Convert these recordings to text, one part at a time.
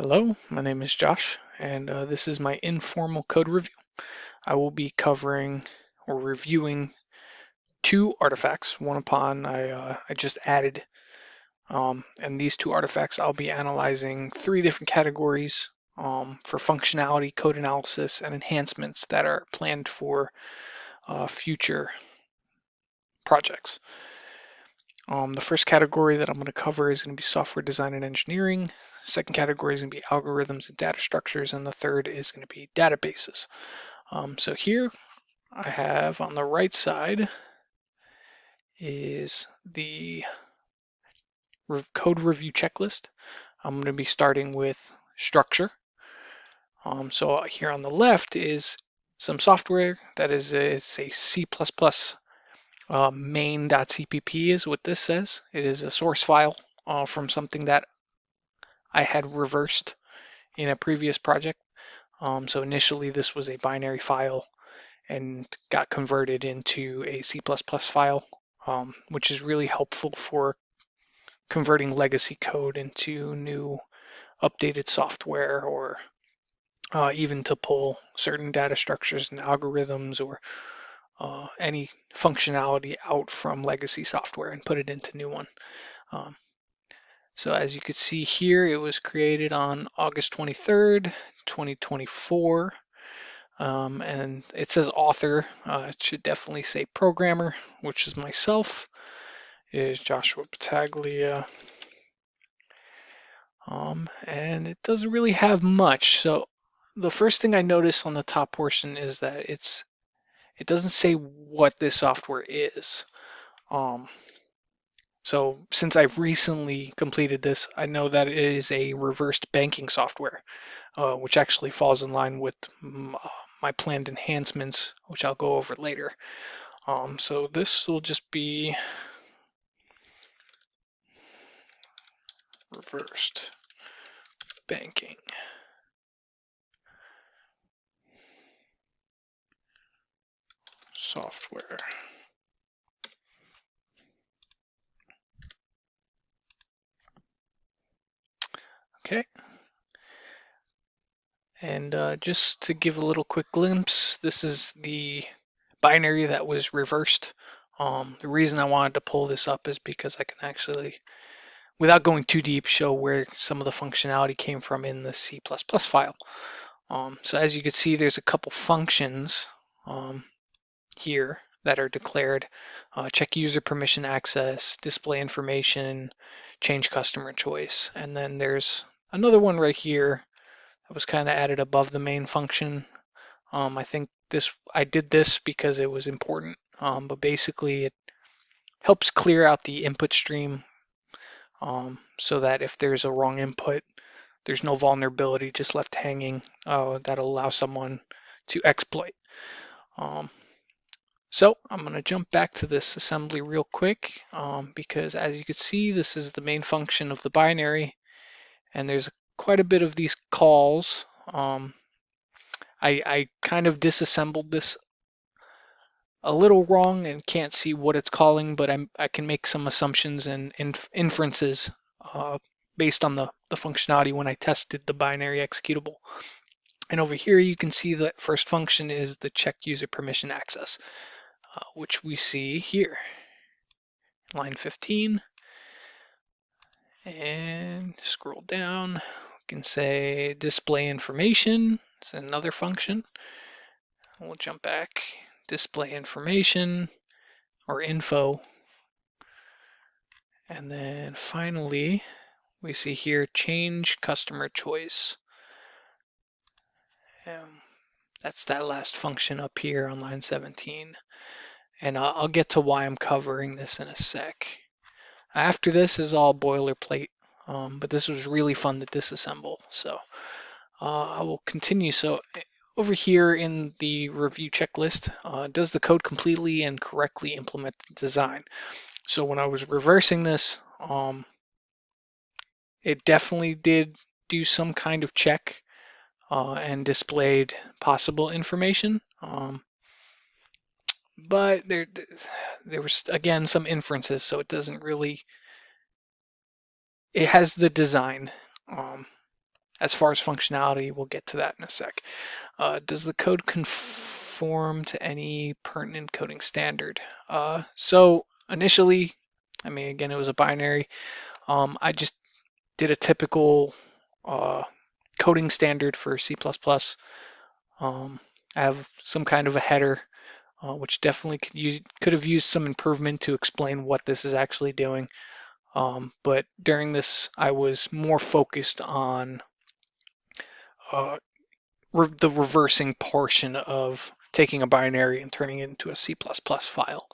Hello, my name is Josh, and this is my informal code review. I will be covering or reviewing two artifacts, one upon I just added, and these two artifacts I'll be analyzing three different categories for functionality, code analysis, and enhancements that are planned for future projects. The first category that I'm going to cover is going to be software design and engineering. Second category is going to be algorithms and data structures, and the third is going to be databases. So here I have on the right side is the code review checklist. I'm going to be starting with structure. So here on the left is some software that is a C++ main.cpp is what this says. It is a source file from something that I had reversed in a previous project. So initially this was a binary file and got converted into a C++ file, which is really helpful for converting legacy code into new updated software, or even to pull certain data structures and algorithms or any functionality out from legacy software and put it into new one. So as you can see here, it was created on August 23rd, 2024. And it says author. It should definitely say programmer, which is myself, is Joshua Battaglia. And it doesn't really have much. So the first thing I notice on the top portion is that it doesn't say what this software is. So since I've recently completed this, I know that it is a reversed banking software, which actually falls in line with my planned enhancements, which I'll go over later. So this will just be reversed banking. Software. Okay. And just to give a little quick glimpse, this is the binary that was reversed. The reason I wanted to pull this up is because I can actually, without going too deep, show where some of the functionality came from in the C++ file. So as you can see, there's a couple functions here that are declared. Check user permission access, display information, change customer choice. And then there's another one right here that was kind of added above the main function. I think I did this because it was important, but basically it helps clear out the input stream so that if there's a wrong input, there's no vulnerability just left hanging that'll allow someone to exploit. So I'm going to jump back to this assembly real quick because as you can see, this is the main function of the binary, and there's quite a bit of these calls. I kind of disassembled this a little wrong and can't see what it's calling, but I can make some assumptions and inferences based on the functionality when I tested the binary executable. And over here you can see the first function is the check user permission access, which we see here, line 15. And scroll down, we can say display information. It's another function. We'll jump back, display information or info. And then finally, we see here change customer choice. That's that last function up here on line 17. And I'll get to why I'm covering this in a sec. After this is all boilerplate, but this was really fun to disassemble. So I will continue. So over here in the review checklist, does the code completely and correctly implement the design? So when I was reversing this, it definitely did do some kind of check and displayed possible information. But there was, again, some inferences, so it doesn't really, it has the design. as far as functionality, we'll get to that in a sec. Does the code conform to any pertinent coding standard? So initially, I mean, again, it was a binary. I just did a typical coding standard for C++. I have some kind of a header, which definitely could have used some improvement to explain what this is actually doing. But during this, I was more focused on uh, the reversing portion of taking a binary and turning it into a C++ file.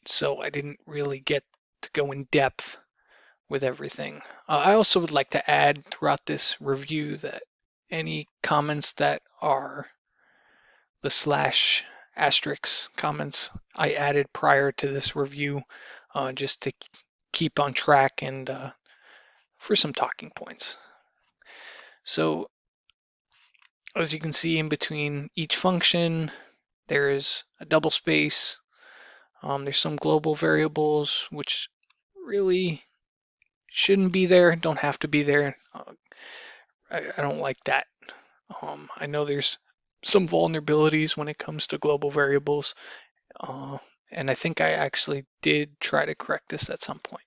So I didn't really get to go in depth with everything. I also would like to add throughout this review that any comments that are the slash asterisk comments I added prior to this review just to keep on track and for some talking points. So as you can see, in between each function, there is a double space. There's some global variables, which really shouldn't be there, don't have to be there. I don't like that. I know there's some vulnerabilities when it comes to global variables, and I think I actually did try to correct this at some point.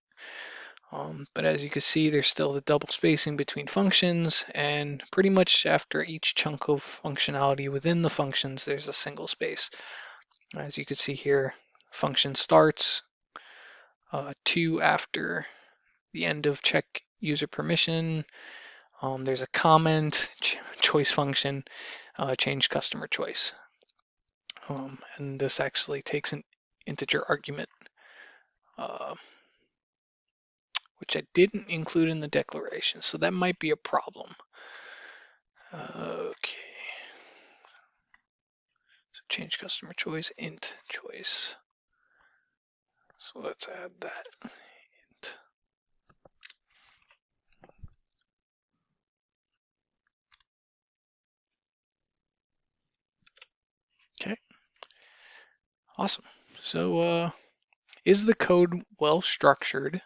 But as you can see, there's still the double spacing between functions, and pretty much after each chunk of functionality within the functions, there's a single space. As you can see here, function starts, 2 after the end of check user permission. There's a comment, choice function, change customer choice. And this actually takes an integer argument, which I didn't include in the declaration, so that might be a problem. Okay. So change customer choice, int choice. So let's add that. Int. Okay. Awesome. So is the code well structured,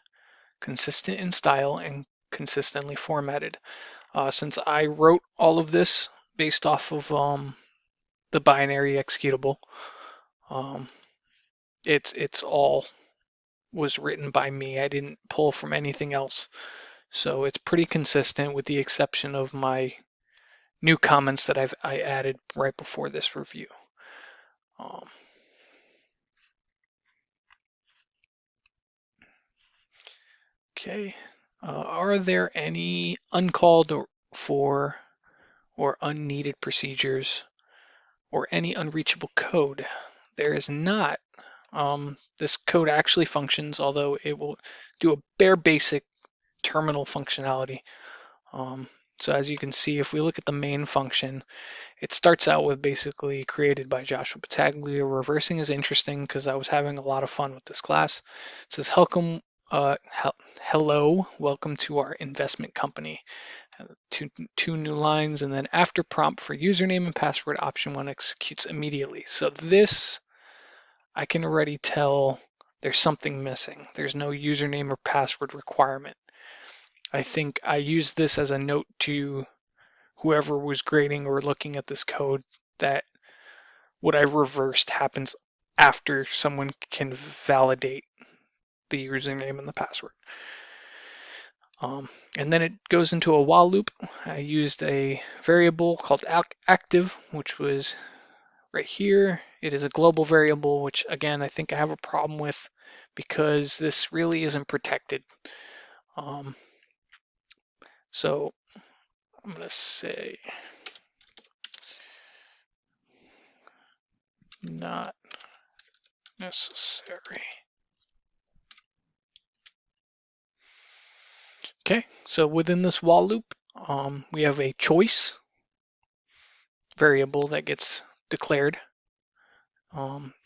consistent in style, and consistently formatted? Since I wrote all of this based off of the binary executable, it's all was written by me. I didn't pull from anything else. So it's pretty consistent with the exception of my new comments that I added right before this review. Okay. Are there any uncalled for or unneeded procedures or any unreachable code? There is not. This code actually functions, although it will do a bare basic terminal functionality. So as you can see, if we look at the main function, it starts out with basically created by Joshua Battaglia. Reversing is interesting because I was having a lot of fun with this class. It says, hello, welcome to our investment company. Two new lines, and then after prompt for username and password, option 1 executes immediately. So this, I can already tell there's something missing. There's no username or password requirement. I think I used this as a note to whoever was grading or looking at this code that what I reversed happens after someone can validate the username and the password. And then it goes into a while loop. I used a variable called active, which was right here. It is a global variable, which again, I think I have a problem with because this really isn't protected. So I'm going to say not necessary. Okay, so within this while loop, we have a choice variable that gets declared.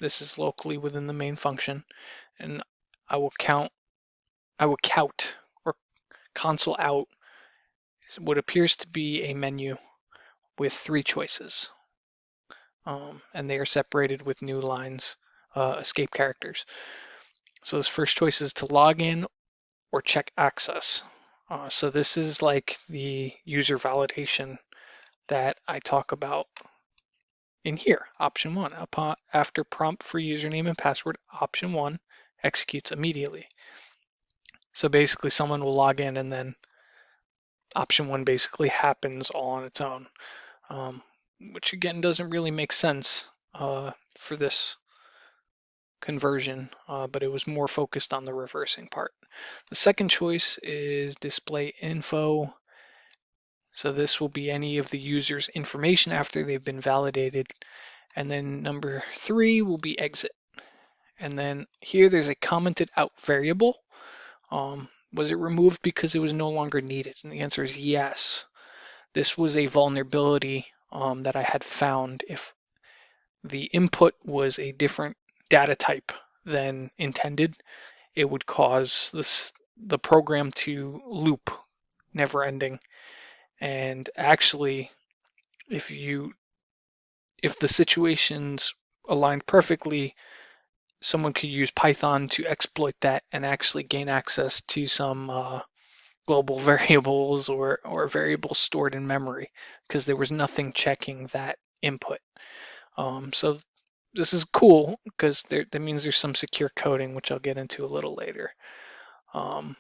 This is locally within the main function, and I will count or console out what appears to be a menu with 3 choices, and they are separated with new lines, escape characters. So this first choice is to log in or check access. So this is like the user validation that I talk about in here. Option 1, after prompt for username and password, option 1 executes immediately. So basically someone will log in and then option 1 basically happens all on its own, which again doesn't really make sense for this conversion, but it was more focused on the reversing part. The second choice is display info. So this will be any of the user's information after they've been validated. And then number 3 will be exit. And then here there's a commented out variable. Was it removed because it was no longer needed? And the answer is yes. This was a vulnerability that I had found. If the input was a different data type than intended, it would cause the program to loop, never ending. And actually, if the situations aligned perfectly, someone could use Python to exploit that and actually gain access to some global variables or variables stored in memory, because there was nothing checking that input. So this is cool because that means there's some secure coding, which I'll get into a little later. And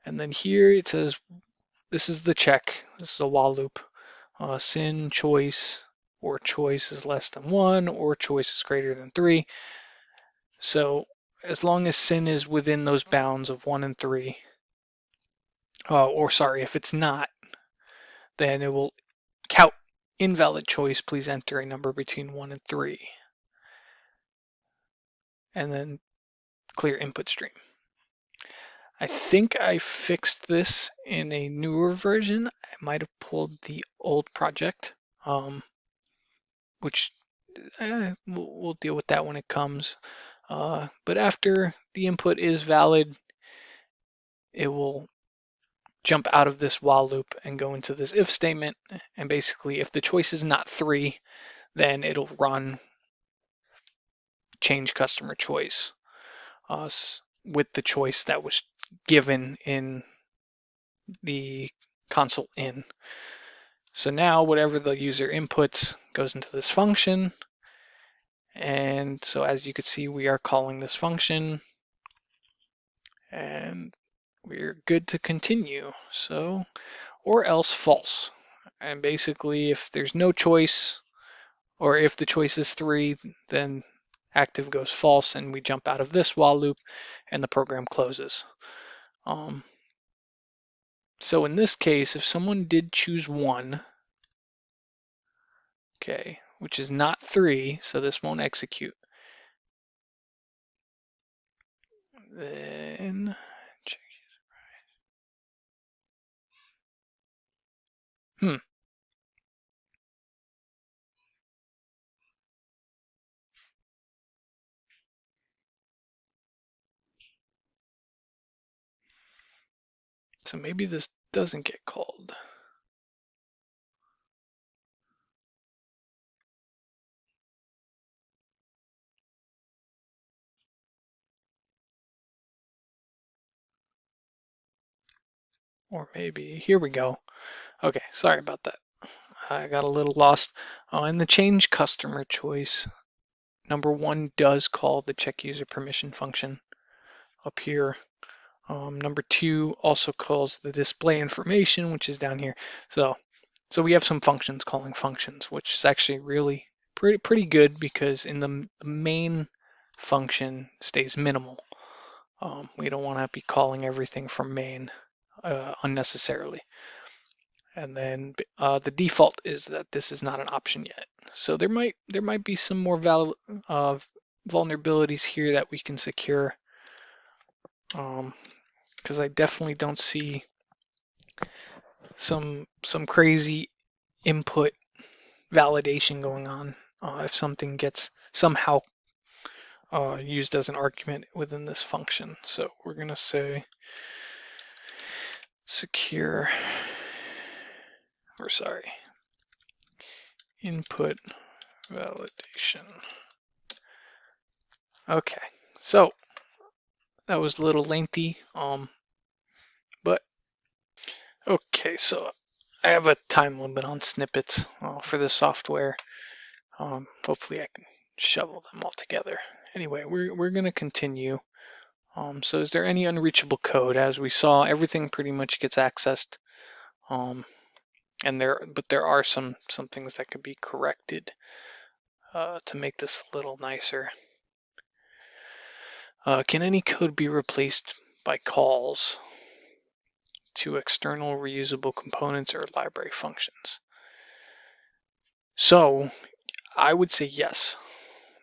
then here it says this is the check. This is a while loop. Sin choice or choice is less than 1 or choice is greater than 3. So as long as sin is within those bounds of 1 and 3, or sorry, if it's not, then it will count invalid choice. Please enter a number between 1 and 3. And then clear input stream. I think I fixed this in a newer version. I might have pulled the old project, which we'll deal with that when it comes. But after the input is valid, it will jump out of this while loop and go into this if statement. And basically, if the choice is not 3, then it'll run change customer choice with the choice that was given in the console in. So now whatever the user inputs goes into this function. And so as you can see, we are calling this function and we're good to continue. So, or else false. And basically if there's no choice, or if the choice is 3, then active goes false and we jump out of this while loop and the program closes. So in this case, if someone did choose 1, okay, which is not 3, so this won't execute, then so maybe this doesn't get called. Or maybe, here we go. Okay, sorry about that. I got a little lost. In the change customer choice, number 1 does call the check user permission function up here. Number 2 also calls the display information, which is down here. So we have some functions calling functions, which is actually really pretty good because in the main function stays minimal. We don't want to be calling everything from main unnecessarily. And then the default is that this is not an option yet. So there might be some more vulnerabilities here that we can secure, because I definitely don't see some crazy input validation going on if something gets somehow used as an argument within this function. So we're going to say secure, or sorry, input validation. Okay, so that was a little lengthy, Okay, so I have a time limit on snippets for this software. Hopefully I can shovel them all together. Anyway, we're going to continue. So is there any unreachable code? As we saw, everything pretty much gets accessed. But there are some things that could be corrected to make this a little nicer. Can any code be replaced by calls to external reusable components or library functions? So I would say yes.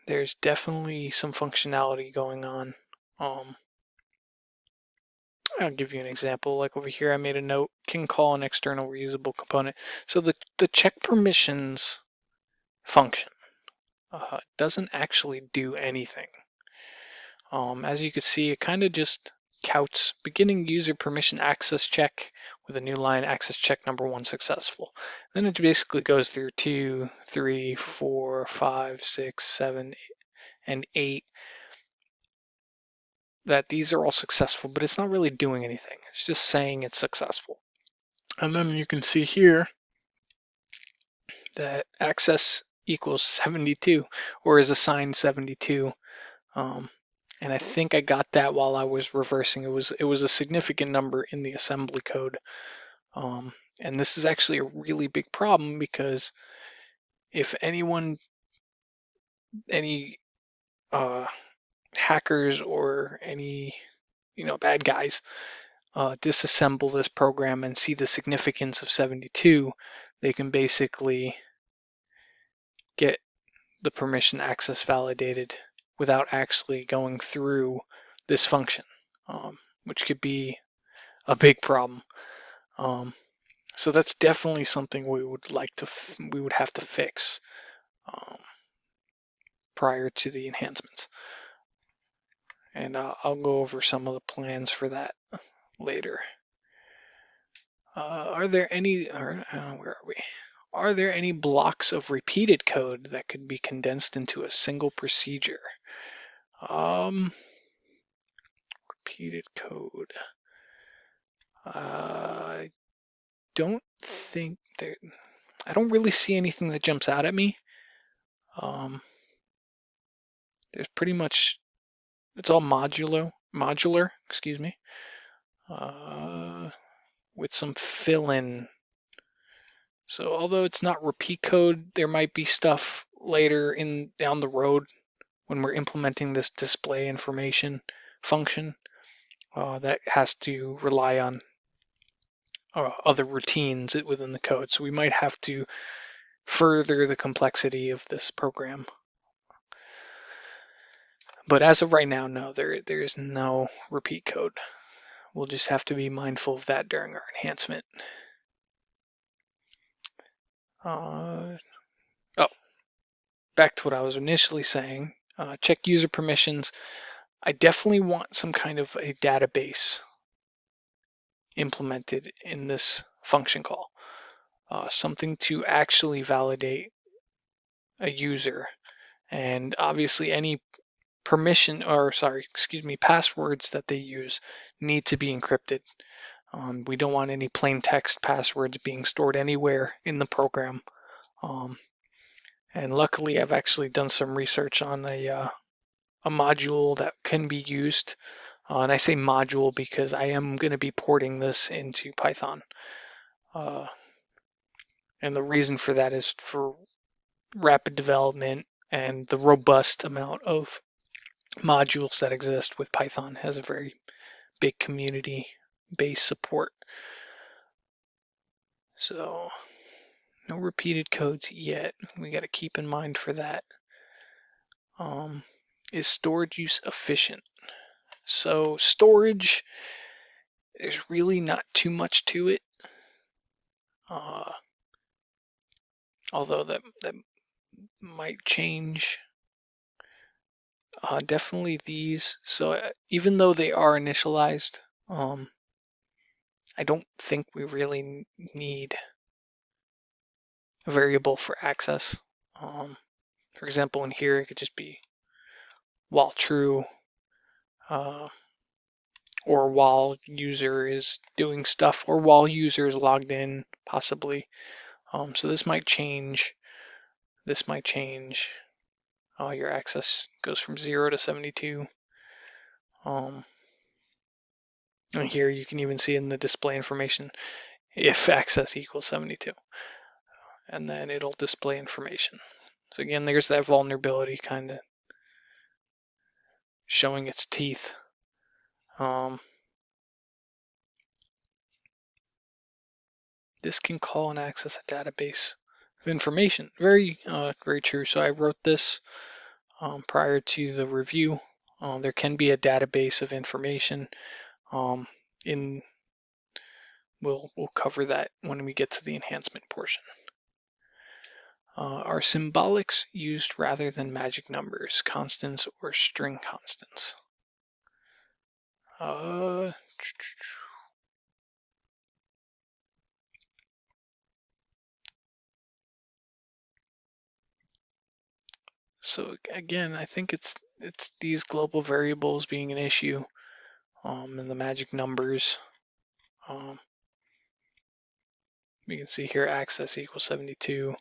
There's definitely some functionality going on. I'll give you an example. Like over here, I made a note, can call an external reusable component. So the check permissions function doesn't actually do anything. As you can see, it kind of just counts beginning user permission access check with a new line, access check number 1 successful. Then it basically goes through 2, 3, 4, 5, 6, 7, and 8, that these are all successful, but it's not really doing anything. It's just saying it's successful. And then you can see here that access equals 72 or is assigned 72. And I think I got that while I was reversing. It was a significant number in the assembly code. And this is actually a really big problem because if any hackers or any bad guys disassemble this program and see the significance of 72, they can basically get the permission access validated without actually going through this function, which could be a big problem. So that's definitely something we would have to fix prior to the enhancements. And I'll go over some of the plans for that later. Are there any, where are we? Are there any blocks of repeated code that could be condensed into a single procedure? Repeated code. I don't think there. I don't really see anything that jumps out at me. There's pretty much, it's all modular, excuse me, with some fill-in. So although it's not repeat code, there might be stuff later down the road when we're implementing this display information function that has to rely on other routines within the code. So we might have to further the complexity of this program. But as of right now, no, there is no repeat code. We'll just have to be mindful of that during our enhancement. Oh, back to what I was initially saying. Check user permissions. I definitely want some kind of a database implemented in this function call. Something to actually validate a user. And obviously any passwords that they use need to be encrypted. We don't want any plain text passwords being stored anywhere in the program. And luckily, I've actually done some research on a module that can be used. And I say module because I am going to be porting this into Python. And the reason for that is for rapid development and the robust amount of modules that exist with Python has a very big community-based support. So no repeated codes yet. We got to keep in mind for that. Is storage use efficient? So storage, there's really not too much to it. Although that might change. Definitely these. So even though they are initialized, I don't think we really need a variable for access. For example, in here, it could just be while true, or while user is doing stuff, or while user is logged in, possibly. So this might change. This might change. Your access goes from 0 to 72. And here you can even see in the display information if access equals 72. And then it'll display information. So again, there's that vulnerability kind of showing its teeth. This can call and access a database of information. Very, very true. So I wrote this prior to the review. There can be a database of information. We'll cover that when we get to the enhancement portion. Are symbolics used rather than magic numbers, constants, or string constants? So again, I think it's these global variables being an issue, and the magic numbers. We can see here access equals 72.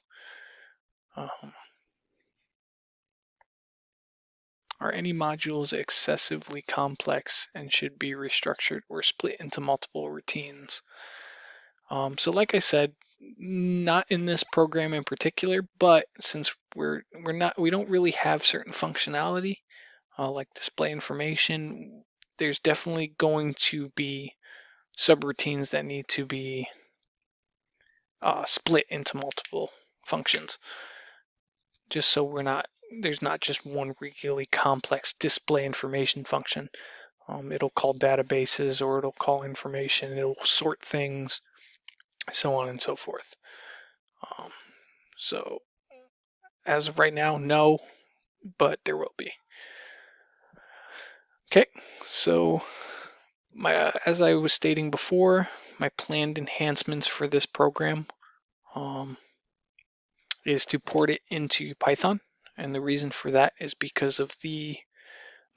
Are any modules excessively complex and should be restructured or split into multiple routines? So like I said, not in this program in particular, but since we don't really have certain functionality like display information, there's definitely going to be subroutines that need to be split into multiple functions, just so there's not just one really complex display information function. It'll call databases, or it'll call information, it'll sort things, so on and so forth. So as of right now, no, but there will be. Okay, so as I was stating before, my planned enhancements for this program is to port it into Python. And the reason for that is because of the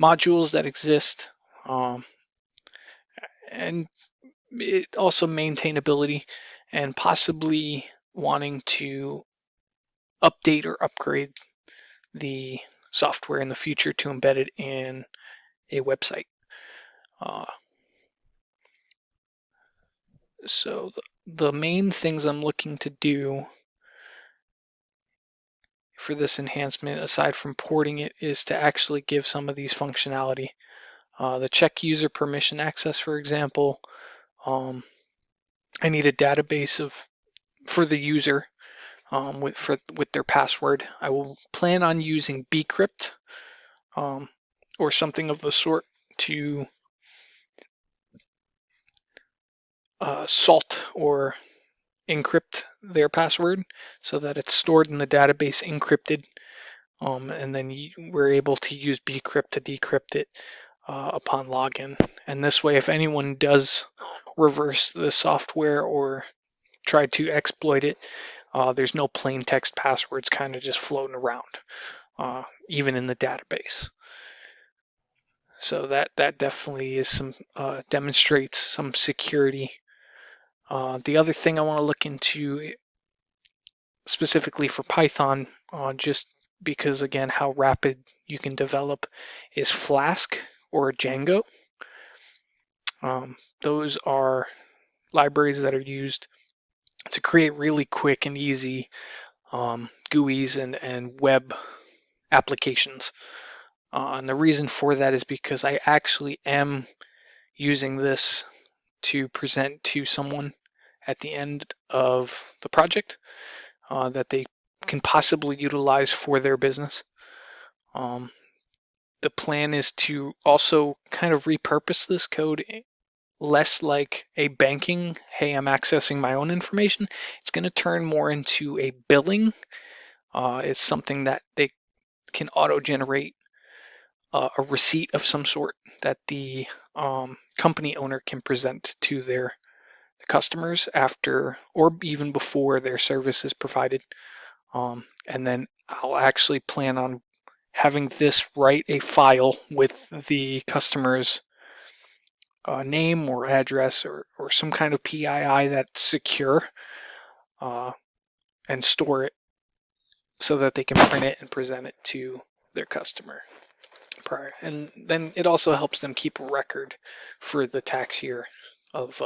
modules that exist, and it also maintainability, and possibly wanting to update or upgrade the software in the future to embed it in a website. So the main things I'm looking to do for this enhancement, aside from porting it, is to actually give some of these functionality. The check user permission access, for example, I need a database for the user with their password. I will plan on using bcrypt or something of the sort to salt or encrypt their password so that it's stored in the database encrypted, and then we're able to use bcrypt to decrypt it upon login. And this way, if anyone does reverse the software or try to exploit it, there's no plain text passwords kind of just floating around, even in the database. So that definitely is demonstrates some security. The other thing I want to look into specifically for Python, just because again how rapid you can develop, is Flask or Django. Those are libraries that are used to create really quick and easy GUIs and web applications. And the reason for that is because I actually am using this to present to someone at the end of the project that they can possibly utilize for their business. The plan is to also kind of repurpose this code less like a banking, hey, I'm accessing my own information. It's going to turn more into a billing. It's something that they can auto-generate a receipt of some sort that the company owner can present to their customers after or even before their service is provided. And then I'll actually plan on having this write a file with the customer's name or address or some kind of PII that's secure, and store it so that they can print it and present it to their customer prior. And then it also helps them keep a record for the tax year of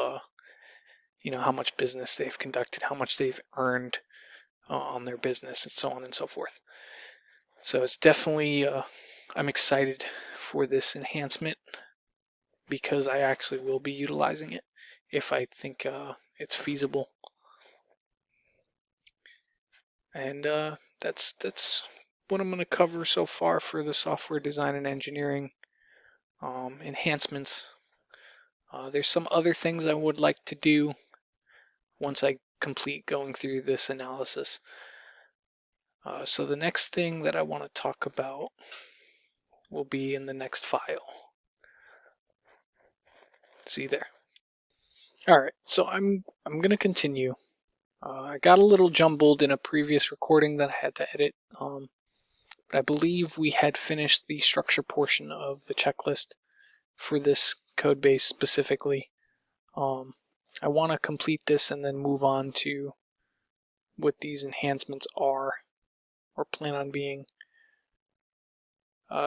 how much business they've conducted, how much they've earned on their business, and so on and so forth. So it's definitely I'm excited for this enhancement because I actually will be utilizing it if I think it's feasible. And that's what I'm going to cover so far for the software design and engineering enhancements. There's some other things I would like to do once I complete going through this analysis. So the next thing that I want to talk about will be in the next file. See there. All right, so I'm going to continue. I got a little jumbled in a previous recording that I had to edit, but I believe we had finished the structure portion of the checklist for this code base specifically. I want to complete this and then move on to what these enhancements are or plan on being.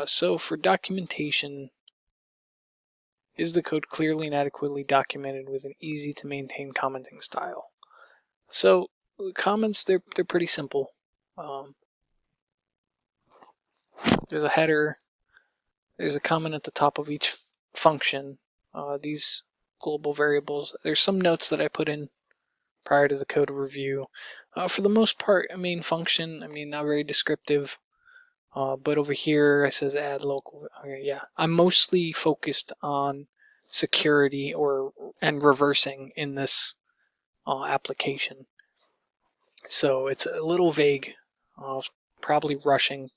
So for documentation, is the code clearly and adequately documented with an easy to maintain commenting style? So comments, they're pretty simple. There's a header, there's a comment at the top of each function. These global variables, there's some notes that I put in prior to the code review. For the most part, function, not very descriptive. But over here it says add local. Okay, yeah, I'm mostly focused on security and reversing in this application. So it's a little vague. I was probably rushing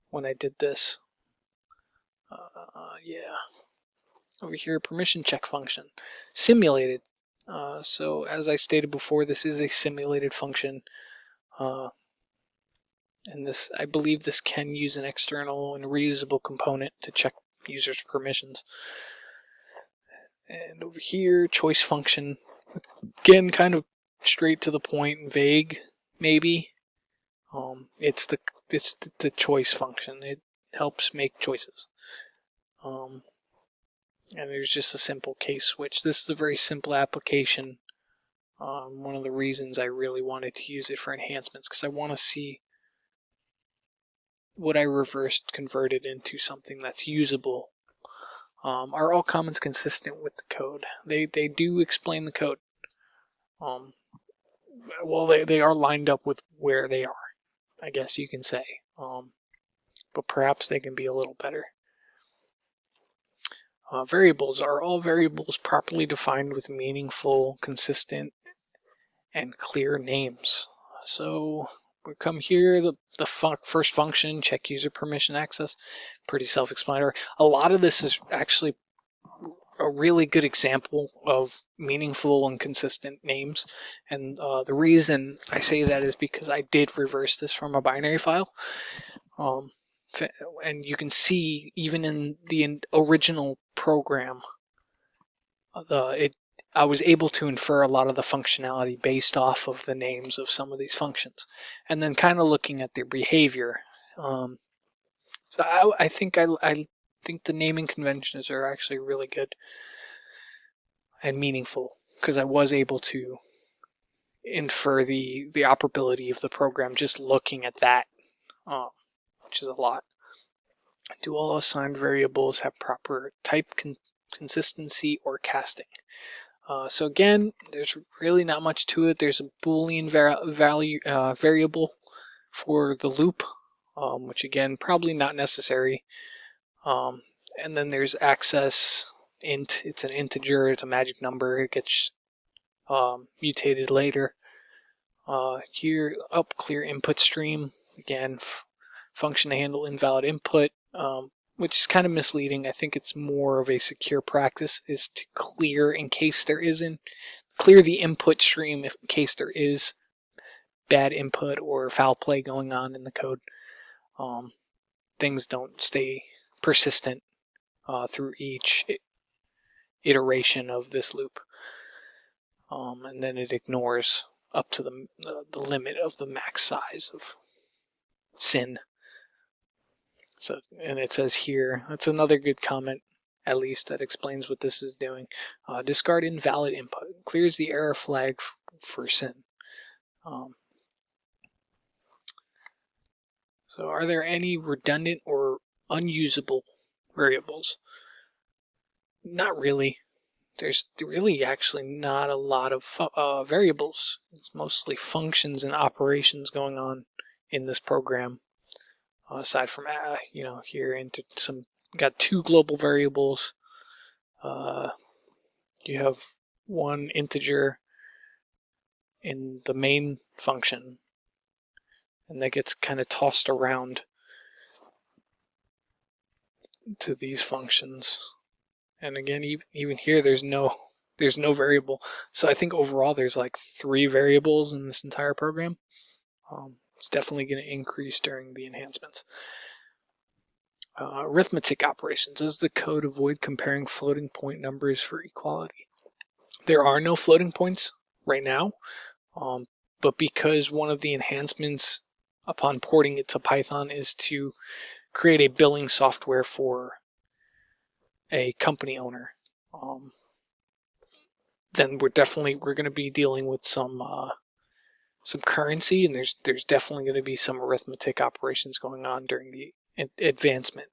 when I did this. Yeah. Over here, permission check function. Simulated. So as I stated before, this is a simulated function. And this, I believe this can use an external and reusable component to check users' permissions. And over here, choice function. Again, kind of straight to the point, vague, maybe. It's the choice function. It helps make choices. And there's just a simple case switch. This is a very simple application. One of the reasons I really wanted to use it for enhancements, because I want to see what I reversed converted into something that's usable. Are all comments consistent with the code? They do explain the code. Well, they are lined up with where they are, I guess you can say. But perhaps they can be a little better. Variables, are all variables properly defined with meaningful, consistent, and clear names? So we come here, the first function, check user permission access, pretty self-explanatory. A lot of this is actually a really good example of meaningful and consistent names. And the reason I say that is because I did reverse this from a binary file. And you can see even in the original program, I was able to infer a lot of the functionality based off of the names of some of these functions, and then kind of looking at their behavior. So I think I think the naming conventions are actually really good and meaningful because I was able to infer the operability of the program just looking at that, which is a lot. Do all assigned variables have proper type consistency or casting? So again, there's really not much to it. There's a Boolean variable for the loop, which again, probably not necessary. And then there's access int. It's an integer. It's a magic number. It gets mutated later. Here, clear input stream. Again, function to handle invalid input, which is kind of misleading. I think it's more of a secure practice is to clear in case there isn't. Clear the input stream in case there is bad input or foul play going on in the code. Things don't stay persistent through each iteration of this loop. And then it ignores up to the limit of the max size of sin. So, and it says here, that's another good comment, at least, that explains what this is doing. Discard invalid input, clears the error flag for sin. So are there any redundant or unusable variables? Not really. There's really actually not a lot of variables. It's mostly functions and operations going on in this program. Aside from here into some, got two global variables. You have one integer in the main function, and that gets kind of tossed around to these functions. And again, even here, there's no variable. So I think overall there's like 3 variables in this entire program. It's definitely going to increase during the enhancements. Arithmetic operations. Does the code avoid comparing floating point numbers for equality? There are no floating points right now, but because one of the enhancements upon porting it to Python is to create a billing software for a company owner, then we're going to be dealing with some currency, and there's definitely going to be some arithmetic operations going on during the enhancement,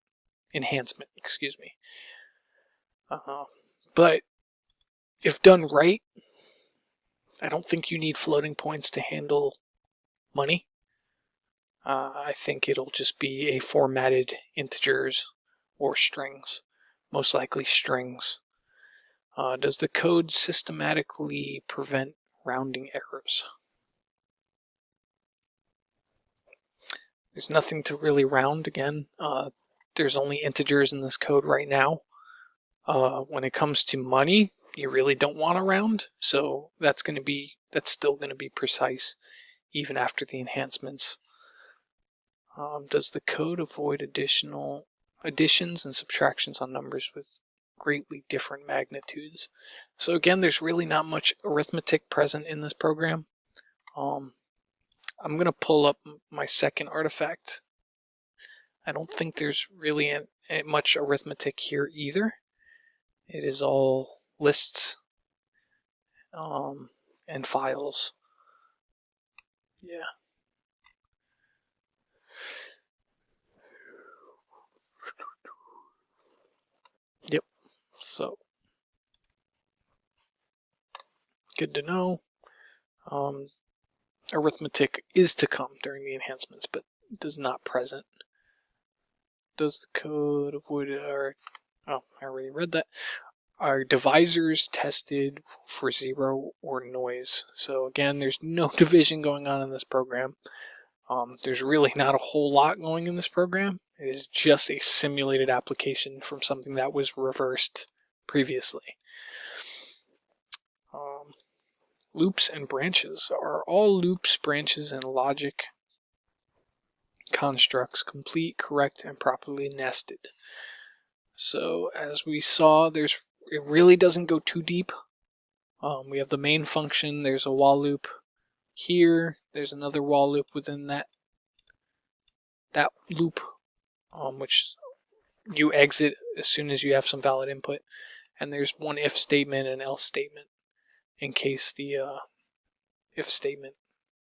excuse me. But if done right, I don't think you need floating points to handle money. I think it'll just be a formatted integers or strings, most likely strings. Does the code systematically prevent rounding errors? There's nothing to really round again. There's only integers in this code right now. When it comes to money, you really don't want to round, so that's still going to be precise even after the enhancements. Does the code avoid additions and subtractions on numbers with greatly different magnitudes? So again, there's really not much arithmetic present in this program. I'm going to pull up my second artifact. I don't think there's really much arithmetic here either. It is all lists and files. Yeah. Yep. So good to know. Arithmetic is to come during the enhancements, but does not present. Does the code avoid our... Oh, I already read that. Are divisors tested for zero or noise? So again, there's no division going on in this program. There's really not a whole lot going in this program. It is just a simulated application from something that was reversed previously. Loops and branches. Are all loops, branches, and logic constructs complete, correct, and properly nested? So as we saw, it really doesn't go too deep. We have the main function. There's a while loop here. There's another while loop within that loop, which you exit as soon as you have some valid input. And there's one if statement and else statement in case the if statement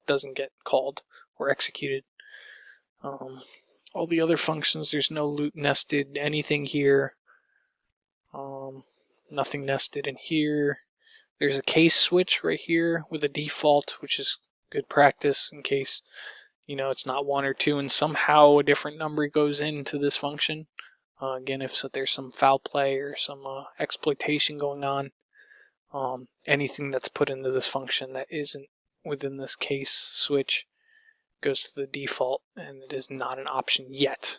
doesn't get called or executed. All the other functions, there's no loop nested anything here. Nothing nested in here. There's a case switch right here with a default, which is good practice in case it's not 1 or 2 and somehow a different number goes into this function. Again, if there's some foul play or some exploitation going on, anything that's put into this function that isn't within this case switch goes to the default, and it is not an option yet.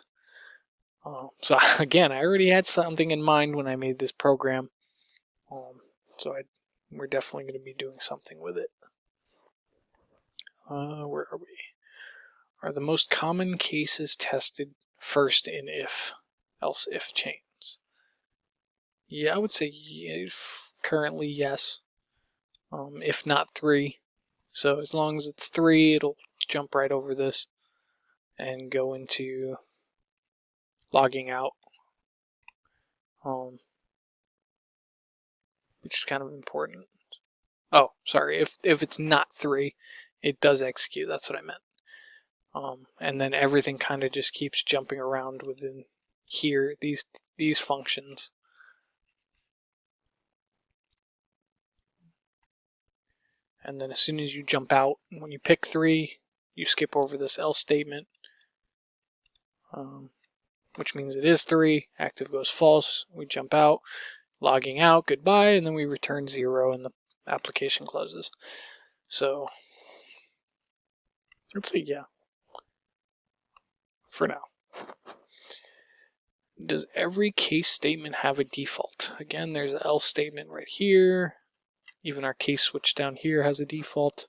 So again, I already had something in mind when I made this program, so we're definitely going to be doing something with it. Where are we? Are the most common cases tested first in else if chains? Yeah, I would say currently yes, if not 3. So as long as it's 3, it'll jump right over this and go into logging out, which is kind of important. Oh, sorry. If it's not 3, it does execute. That's what I meant. And then everything kind of just keeps jumping around within here, these functions. And then as soon as you jump out, when you pick 3, you skip over this else statement, which means it is 3. Active goes false. We jump out, logging out, goodbye, and then we return 0 and the application closes. So let's see, yeah, for now. Does every case statement have a default? Again, there's an else statement right here. Even our case switch down here has a default.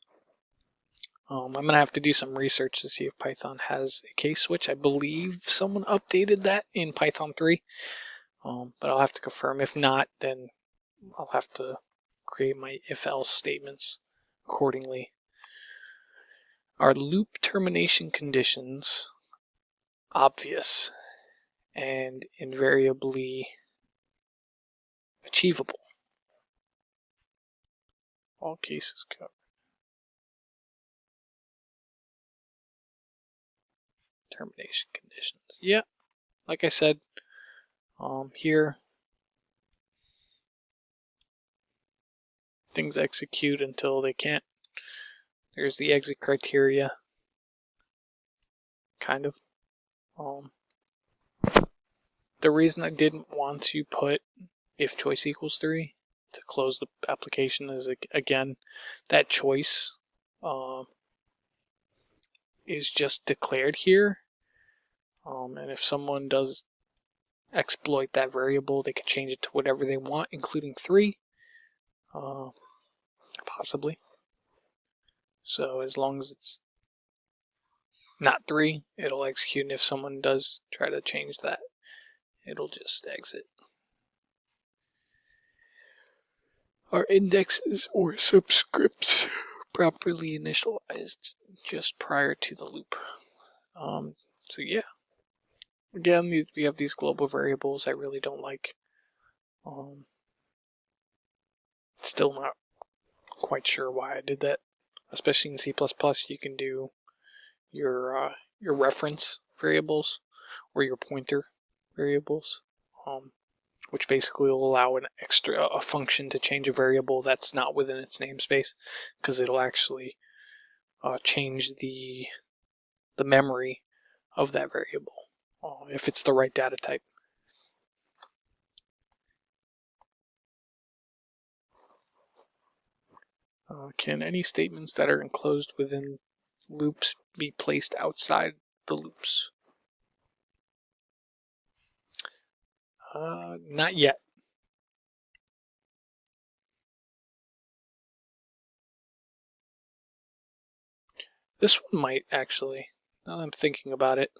I'm going to have to do some research to see if Python has a case switch. I believe someone updated that in Python 3, but I'll have to confirm. If not, then I'll have to create my if-else statements accordingly. Are loop termination conditions obvious and invariably achievable? All cases covered. Termination conditions. Yeah, like I said, here things execute until they can't. There's the exit criteria, kind of. The reason I didn't want to put if choice equals 3 to close the application is, again, that choice is just declared here. And if someone does exploit that variable, they can change it to whatever they want, including 3, possibly. So as long as it's not 3, it'll execute, and if someone does try to change that, it'll just exit. Are indexes or subscripts properly initialized just prior to the loop? So yeah, again, we have these global variables I really don't like. Still not quite sure why I did that. Especially in C++, you can do your reference variables or your pointer variables, which basically will allow a function to change a variable that's not within its namespace, because it'll actually change the memory of that variable if it's the right data type. Can any statements that are enclosed within loops be placed outside the loops? Not yet. This one might, actually, now that I'm thinking about it.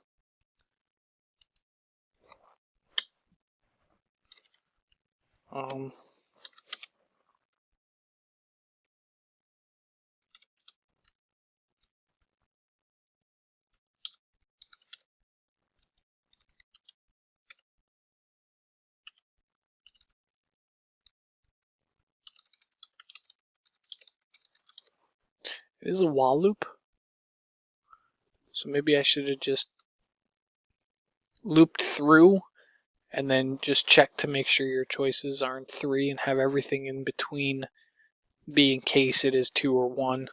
It is a while loop, so maybe I should have just looped through and then just check to make sure your choices aren't 3 and have everything in between be in case it is 2 or 1,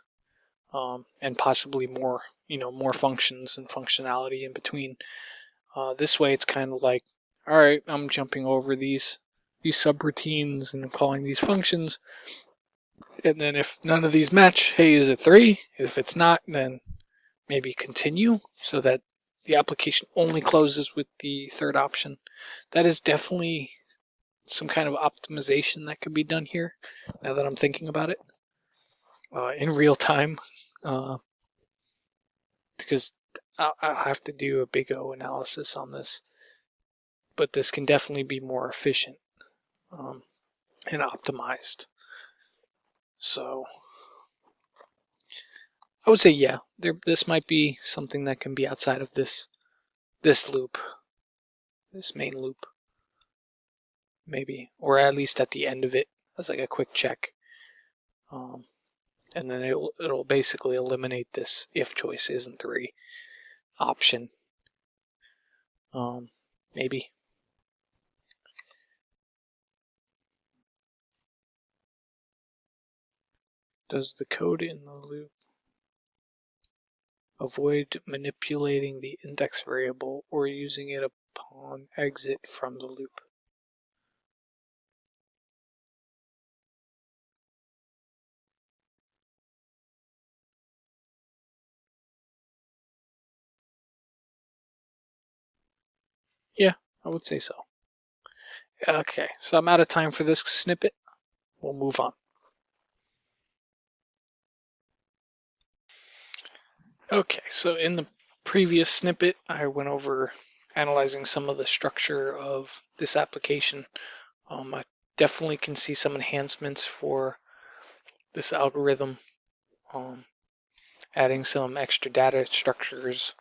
and possibly more, more functions and functionality in between. This way it's kind of like, all right, I'm jumping over these subroutines and calling these functions, and then if none of these match, hey, is it 3? If it's not, then maybe continue so that the application only closes with the third option. That is definitely some kind of optimization that could be done here, now that I'm thinking about it, in real time, because I'll have to do a big O analysis on this, but this can definitely be more efficient. um, and optimized. So I would say, yeah, this might be something that can be outside of this loop, this main loop, maybe, or at least at the end of it as like a quick check. Um, and then it'll basically eliminate this if choice isn't 3 option. Maybe. Does the code in the loop avoid manipulating the index variable or using it upon exit from the loop? Yeah, I would say so. Okay, so I'm out of time for this snippet. We'll move on. Okay, so in the previous snippet, I went over analyzing some of the structure of this application. I definitely can see some enhancements for this algorithm, adding some extra data structures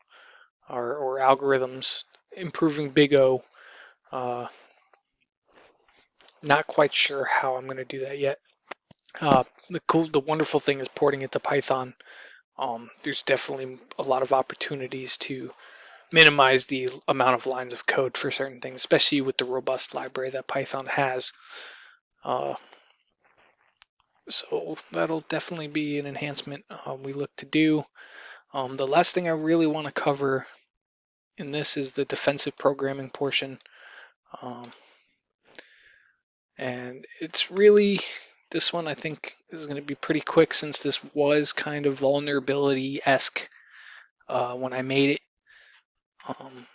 or algorithms, improving Big O. Not quite sure how I'm going to do that yet. The wonderful thing is porting it to Python. There's definitely a lot of opportunities to minimize the amount of lines of code for certain things, especially with the robust library that Python has. Uh, so that'll definitely be an enhancement we look to do. The last thing I really want to cover in this is the defensive programming portion. Um, and it's really, this one I think is going to be pretty quick since this was kind of vulnerability-esque when I made it.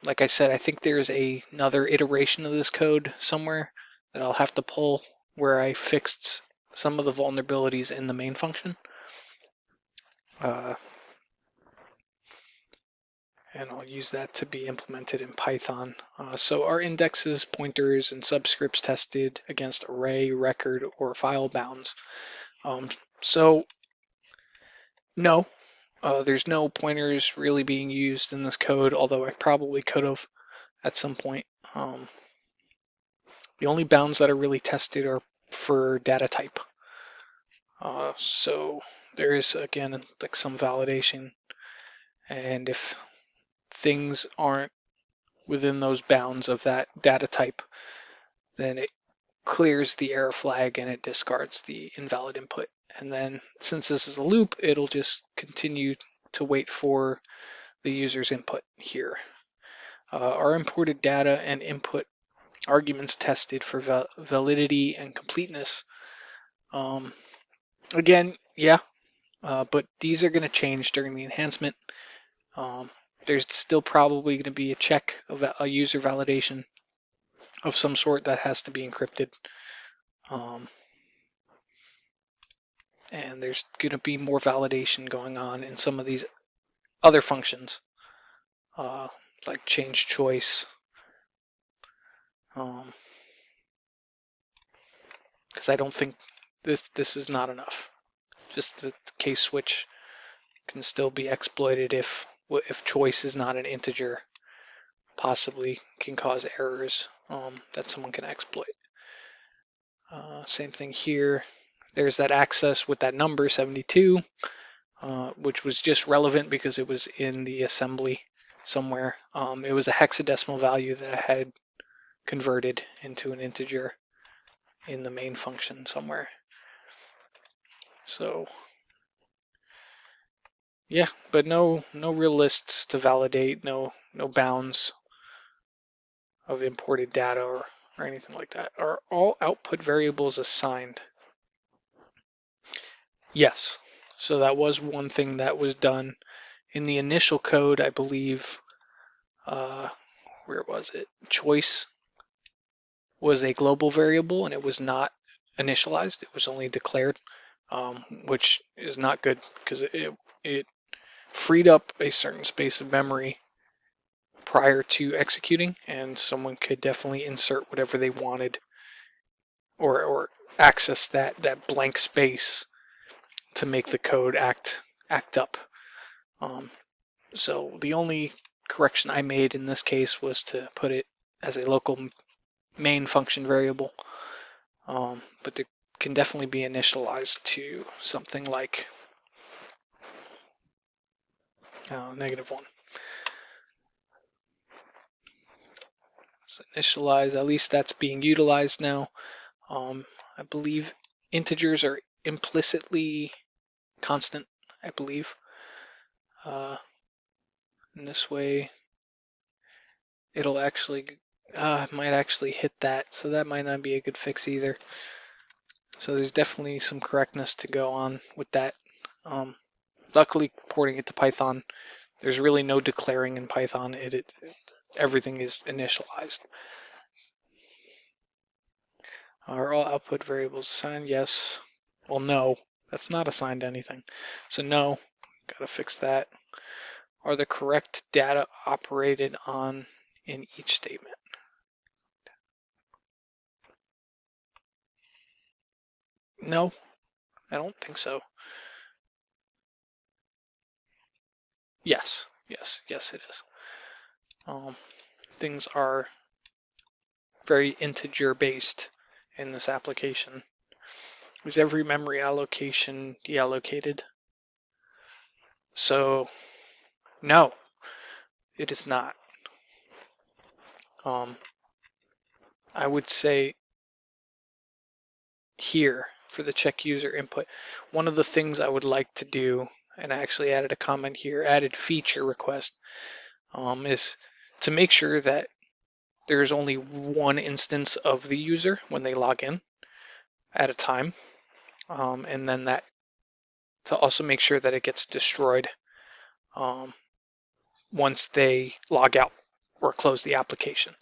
Like I said, I think there's another iteration of this code somewhere that I'll have to pull where I fixed some of the vulnerabilities in the main function. Uh, and I'll use that to be implemented in Python. So our indexes, pointers, and subscripts tested against array, record, or file bounds. So no, there's no pointers really being used in this code, although I probably could have at some point. The only bounds that are really tested are for data type. So there is, again, like some validation. And if things aren't within those bounds of that data type, then it clears the error flag and it discards the invalid input. And then since this is a loop, it'll just continue to wait for the user's input here. Our imported data and input arguments tested for validity and completeness. Again, yeah, but these are going to change during the enhancement. There's still probably going to be a check of a user validation of some sort that has to be encrypted. And there's going to be more validation going on in some of these other functions, like change choice. Because I don't think this is not enough. Just the case switch can still be exploited if choice is not an integer, possibly can cause errors that someone can exploit. Same thing here. There's that access with that number 72, which was just relevant because it was in the assembly somewhere. It was a hexadecimal value that I had converted into an integer in the main function somewhere. So yeah, but no real lists to validate, no bounds of imported data or anything like that. Are all output variables assigned? Yes. So that was one thing that was done in the initial code, I believe. Where was it? Choice was a global variable and it was not initialized. It was only declared, which is not good because it freed up a certain space of memory prior to executing, and someone could definitely insert whatever they wanted or access that blank space to make the code act up. So the only correction I made in this case was to put it as a local main function variable, but it can definitely be initialized to something like -1. So initialize, at least that's being utilized now. I believe integers are implicitly constant, I believe. In this way, it'll actually, might actually hit that, so that might not be a good fix either. So there's definitely some correctness to go on with that. Luckily, porting it to Python, there's really no declaring in Python. Everything is initialized. Are all output variables assigned? Yes. Well, no, that's not assigned to anything. So no, gotta fix that. Are the correct data operated on in each statement? No, I don't think so. Yes, yes, it is. Things are very integer based in this application. Is every memory allocation deallocated? So, no, it is not. I would say here for the check user input, one of the things I would like to do, and I actually added a comment here, added feature request, is to make sure that there's only one instance of the user when they log in at a time, and then that to also make sure that it gets destroyed once they log out or close the application.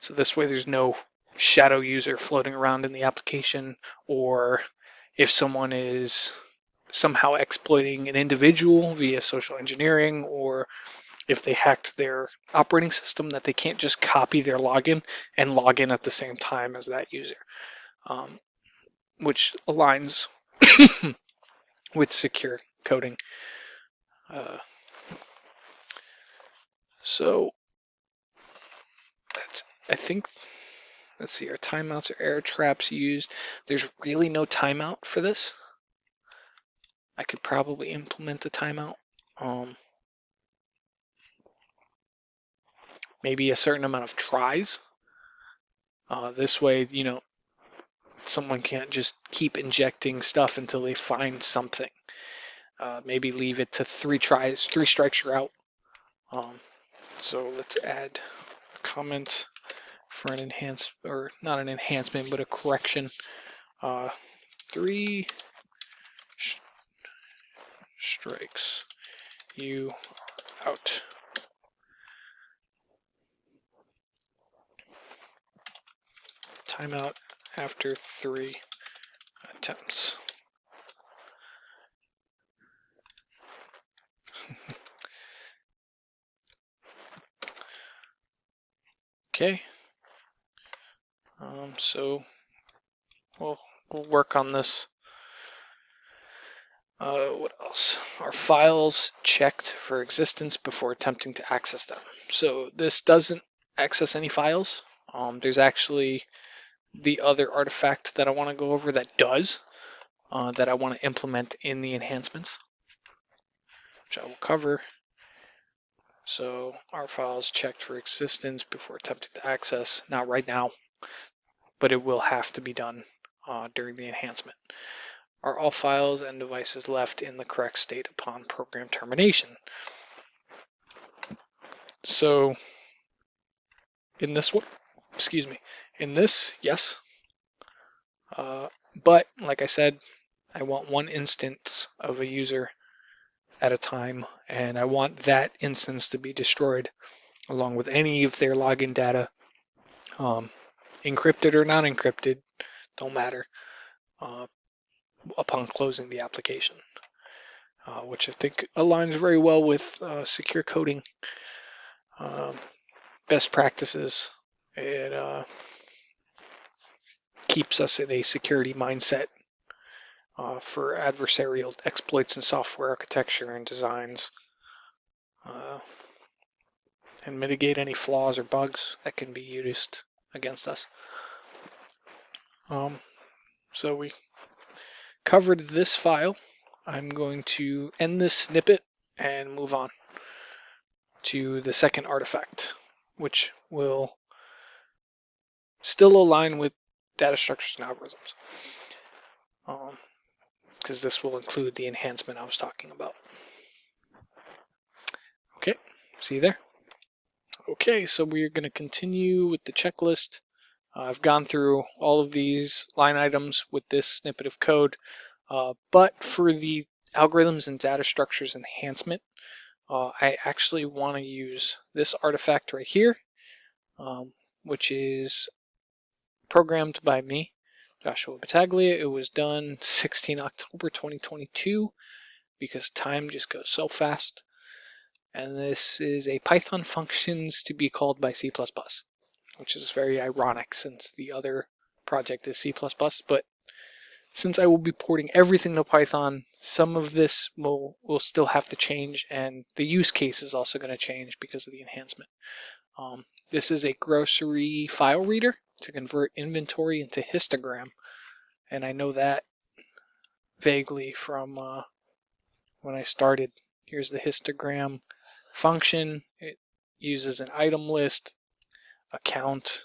So this way there's no shadow user floating around in the application, or if someone is somehow exploiting an individual via social engineering, or if they hacked their operating system, that they can't just copy their login and log in at the same time as that user, which aligns with secure coding. So that's, I think, let's see, our timeouts or error traps used. There's really no timeout for this. I could probably implement a timeout. Maybe a certain amount of tries. This way, someone can't just keep injecting stuff until they find something. Maybe leave it to 3 tries, 3 strikes you're out. So let's add a comment for an or not an enhancement, but a correction. 3 strikes you out. Timeout after 3 attempts. Okay. So we'll work on this. What else? Are files checked for existence before attempting to access them? So this doesn't access any files. There's actually the other artifact that I want to go over that does, that I want to implement in the enhancements, which I will cover. So our files checked for existence before attempting to access, not right now, but it will have to be done during the enhancement. Are all files and devices left in the correct state upon program termination? So in this one, in this, yes. But like I said, I want one instance of a user at a time, and I want that instance to be destroyed along with any of their login data, encrypted or not encrypted, don't matter, upon closing the application, which I think aligns very well with secure coding best practices. keeps us in a security mindset for adversarial exploits in software architecture and designs, uh, and mitigate any flaws or bugs that can be used against us. So we covered this file. I'm going to end this snippet and move on to the second artifact, which will still align with data structures and algorithms, because this will include the enhancement I was talking about. Okay, see you there? Okay, so we're going to continue with the checklist. I've gone through all of these line items with this snippet of code, but for the algorithms and data structures enhancement, I actually want to use this artifact right here, which is programmed by me, Joshua Battaglia. It was done 16 October 2022 because time just goes so fast. And this is a Python functions to be called by C++, which is very ironic since the other project is C++, but since I will be porting everything to Python, some of this will still have to change, and the use case is also going to change because of the enhancement. This is a grocery file reader to convert inventory into histogram, and I know that vaguely from when I started. Here's the histogram function. It uses an item list, a count,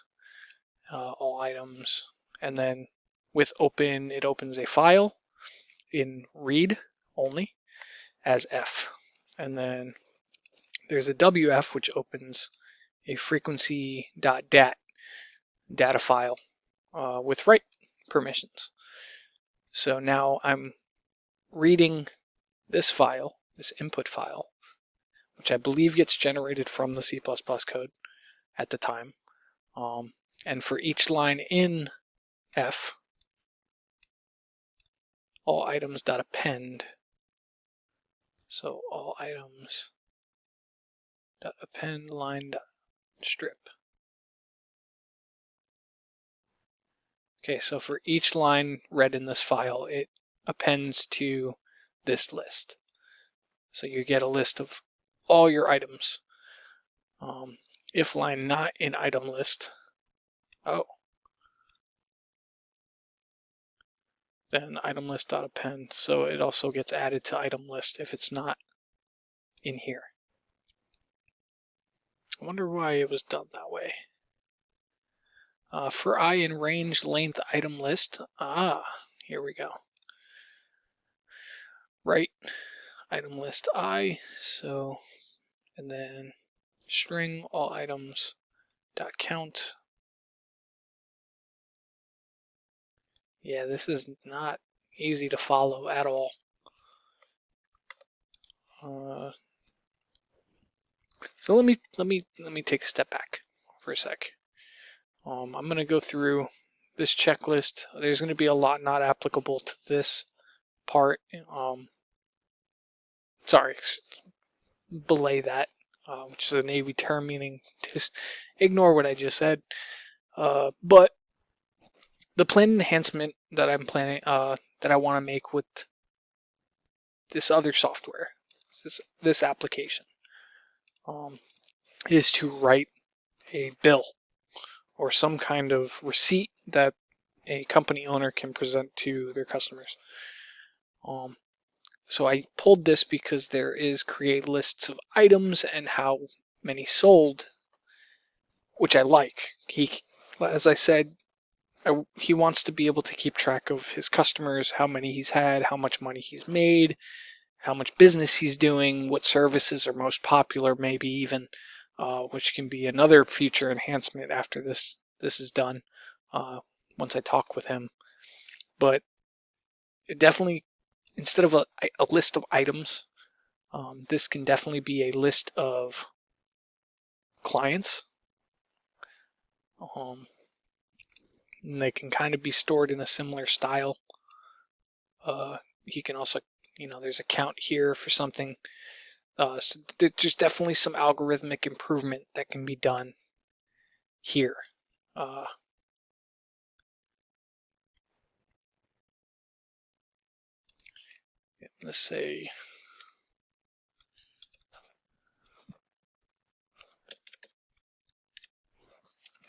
all items, and then with open, it opens a file in read only as F. And then there's a WF, which opens a frequency.dat data file with write permissions. So now I'm reading this file, this input file, which I believe gets generated from the C++ code at the time. And for each line in F, all items.append. So all items.append line.strip. Okay, so for each line read in this file, it appends to this list. So you get a list of all your items. If line not in item list, then item list.append. So it also gets added to item list if it's not in here. I wonder why it was done that way. For I in range length item list, here we go. Right, item list I, so, and then string all items dot count. Yeah, this is not easy to follow at all. So let me take a step back for a sec. I'm going to go through this checklist. There's going to be a lot not applicable to this part. Sorry, belay that, which is a Navy term meaning just ignore what I just said. But the planned enhancement that I'm planning, that I want to make with this other software, this application, is to write a bill or some kind of receipt that a company owner can present to their customers. So I pulled this because there is create lists of items and how many sold, which I like. As I said, he wants to be able to keep track of his customers, how many he's had, how much money he's made, how much business he's doing, what services are most popular, maybe even, which can be another future enhancement after this is done, once I talk with him. But it definitely, instead of a list of items, this can definitely be a list of clients. And they can kind of be stored in a similar style. He can also, there's a count here for something. So there's definitely some algorithmic improvement that can be done here. let's say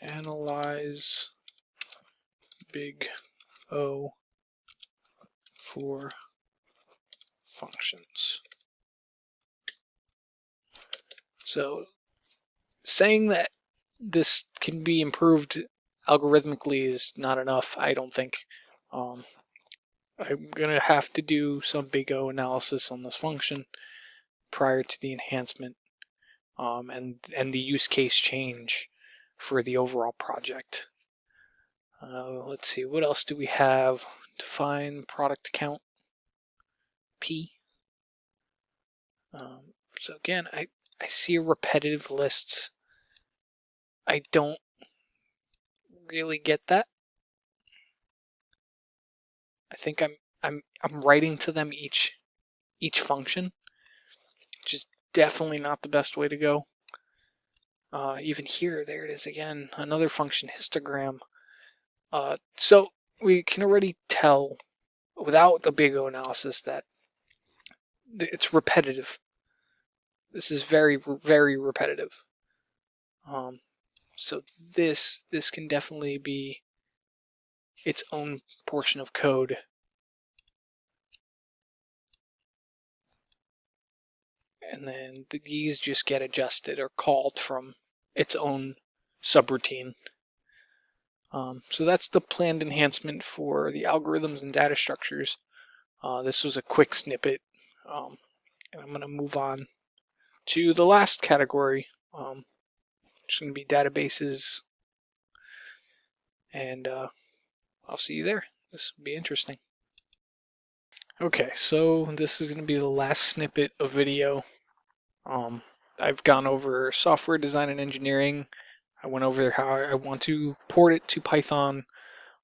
analyze big O for functions. So saying that this can be improved algorithmically is not enough, I don't think. Um, I'm going to have to do some big O analysis on this function prior to the enhancement and the use case change for the overall project. Let's see, what else do we have? Define product account P. So again, I see repetitive lists. I don't really get that. I think I'm writing to them each function, which is definitely not the best way to go. Even here, there it is again, another function, histogram. So we can already tell without the big O analysis that it's repetitive. This is very, very repetitive. So this can definitely be its own portion of code. And then these just get adjusted or called from its own subroutine. So that's the planned enhancement for the algorithms and data structures. This was a quick snippet, and I'm going to move on to the last category, which is going to be databases, and I'll see you there. This will be interesting. Okay, so this is going to be the last snippet of video. I've gone over software design and engineering. I went over how I want to port it to Python.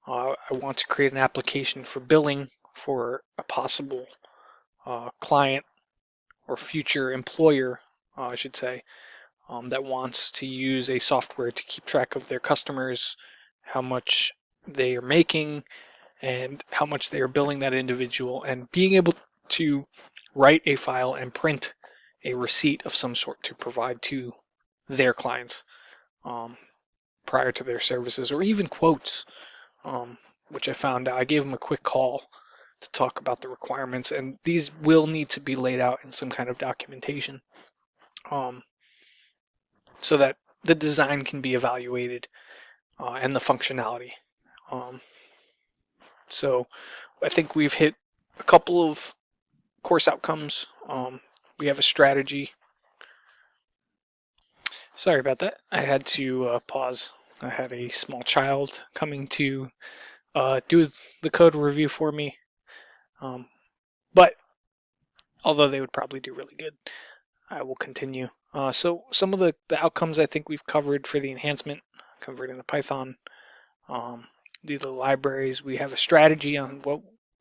I want to create an application for billing for a possible client or future employer, I should say, that wants to use a software to keep track of their customers, how much they are making, and how much they are billing that individual, and being able to write a file and print a receipt of some sort to provide to their clients prior to their services, or even quotes, which I found out. I gave them a quick call to talk about the requirements, and these will need to be laid out in some kind of documentation so that the design can be evaluated and the functionality. So I think we've hit a couple of course outcomes. We have a strategy. Sorry about that. I had to pause. I had a small child coming to do the code review for me. But although they would probably do really good, I will continue. So some of the outcomes I think we've covered for the enhancement, covered in the Python. Do the libraries. We have a strategy on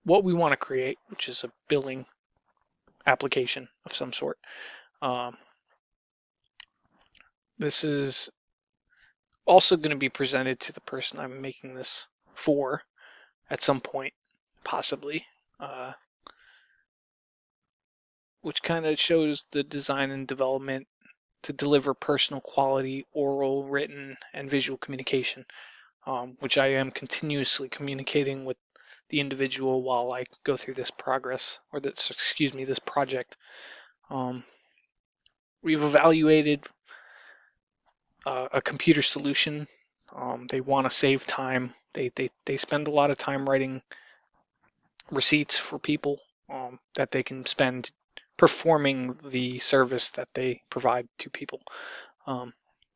what we want to create, which is a billing application of some sort. This is also going to be presented to the person I'm making this for at some point, possibly, which kind of shows the design and development to deliver personal quality, oral, written, and visual communication, which I am continuously communicating with the individual while I go through this progress, or this, excuse me, this project. We've evaluated a computer solution. They want to save time. They spend a lot of time writing receipts for people that they can spend performing the service that they provide to people,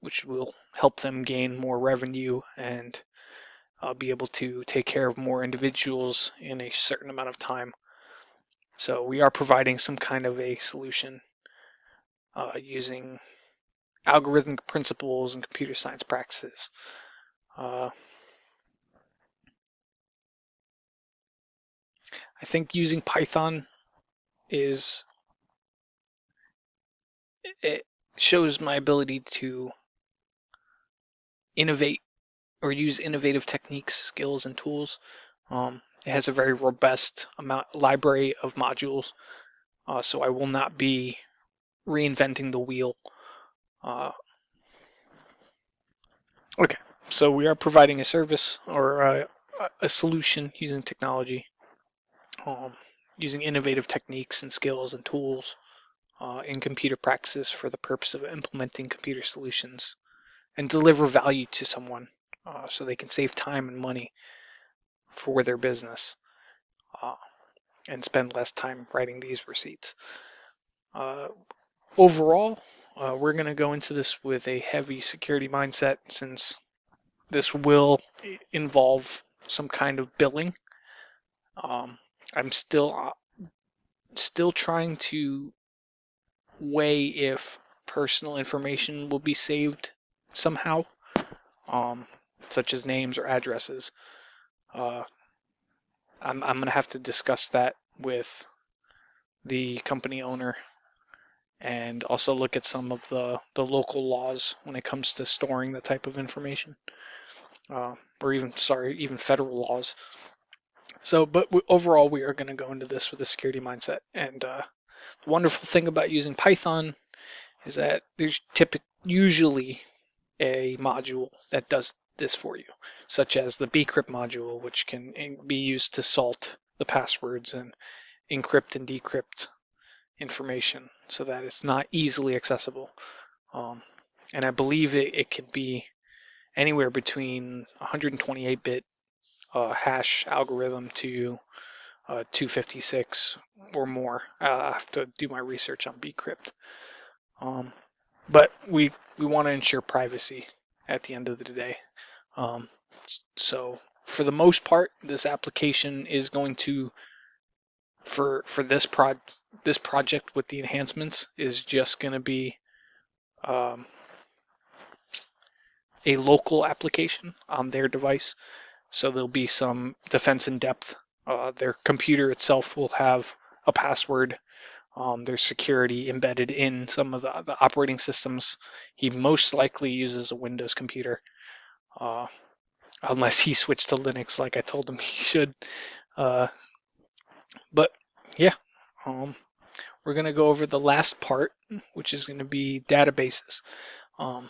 which will help them gain more revenue and be able to take care of more individuals in a certain amount of time. So we are providing some kind of a solution using algorithmic principles and computer science practices. I think using Python it shows my ability to innovate or use innovative techniques, skills, and tools. It has a very robust library of modules So I will not be reinventing the wheel. Okay, so we are providing a service or a solution using technology, um, using innovative techniques and skills and tools in computer practices for the purpose of implementing computer solutions and deliver value to someone so they can save time and money for their business uh, and spend less time writing these receipts. Uh, Overall, we're going to go into this with a heavy security mindset since this will involve some kind of billing. I'm still trying to weigh if personal information will be saved somehow, um, such as names or addresses. Uh, I'm going to have to discuss that with the company owner and also look at some of the local laws when it comes to storing that type of information, or even federal laws. So, but overall, we are going to go into this with a security mindset. And the wonderful thing about using Python is that there's usually a module that does this for you, such as the bcrypt module, which can be used to salt the passwords and encrypt and decrypt information so that it's not easily accessible. Um, and I believe it could be anywhere between 128-bit hash algorithm to 256 or more. I have to do my research on bcrypt. But we want to ensure privacy at the end of the day. Um, so for the most part, this application is going to for this project with the enhancements is just going to be um, a local application on their device. So there'll be some defense in depth. Their computer itself will have a password. There's security embedded in some of the operating systems. He most likely uses a Windows computer, uh, unless he switched to Linux like I told him he should. Uh, but yeah, um, we're going to go over the last part, which is going to be databases. Um,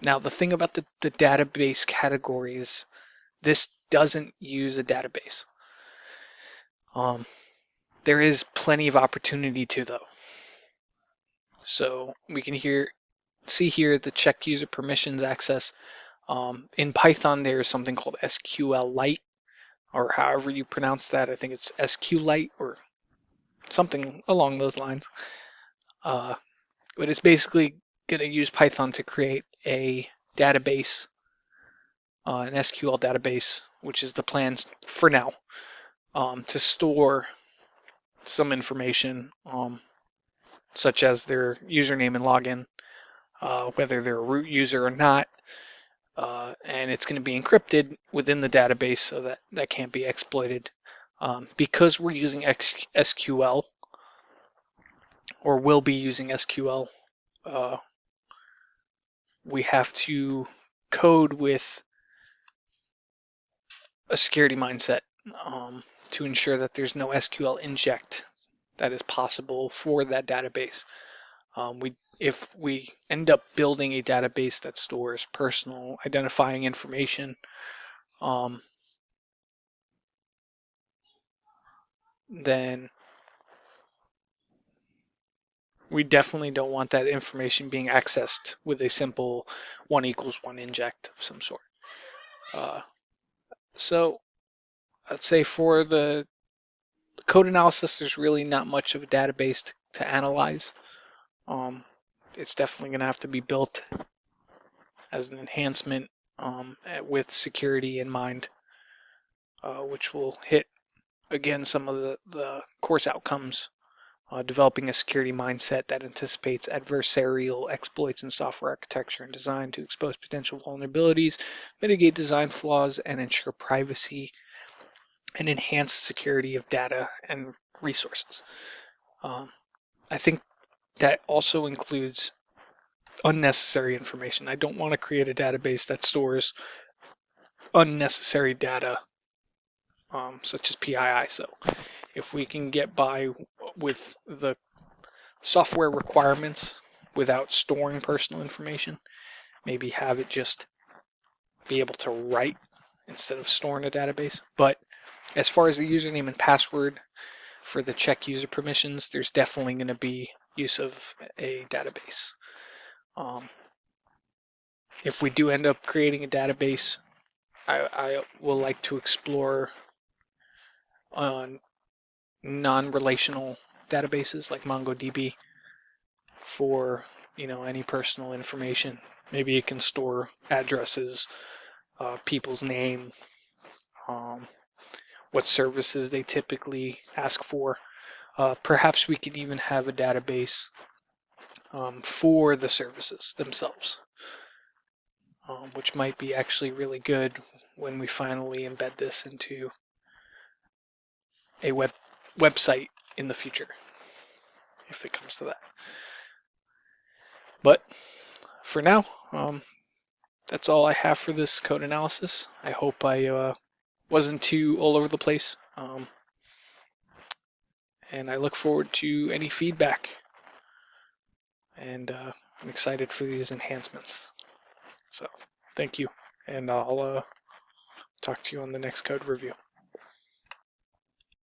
Now, the thing about the database categories, this doesn't use a database. Um, there is plenty of opportunity to, though. So we can see here the check user permissions access. In Python, there's something called SQLite, or however you pronounce that. I think it's SQLite or something along those lines. But it's basically going to use Python to create a database, an SQL database, which is the plan for now, to store some information, such as their username and login, whether they're a root user or not, and it's going to be encrypted within the database so that that can't be exploited. Because we're using SQL, or will be using SQL, we have to code with a security mindset to ensure that there's no SQL inject that is possible for that database. If we end up building a database that stores personal identifying information, then we definitely don't want that information being accessed with a simple 1 = 1 inject of some sort. So let's say for the code analysis, there's really not much of a database to analyze. It's definitely going to have to be built as an enhancement with security in mind, which will hit, again, some of the course outcomes. Developing a security mindset that anticipates adversarial exploits in software architecture and design to expose potential vulnerabilities, mitigate design flaws, and ensure privacy and enhance security of data and resources. I think that also includes unnecessary information. I don't want to create a database that stores unnecessary data, such as PII. So if we can get by with the software requirements without storing personal information. Maybe have it just be able to write instead of store in a database. But as far as the username and password for the check user permissions, there's definitely going to be use of a database. If we do end up creating a database, I will like to explore on non-relational databases like MongoDB for any personal information. Maybe it can store addresses, people's name, what services they typically ask for. Perhaps we could even have a database for the services themselves, which might be actually really good when we finally embed this into a website in the future, if it comes to that. But for now, that's all I have for this code analysis. I hope I wasn't too all over the place. And I look forward to any feedback. And I'm excited for these enhancements. So thank you. And I'll talk to you on the next code review.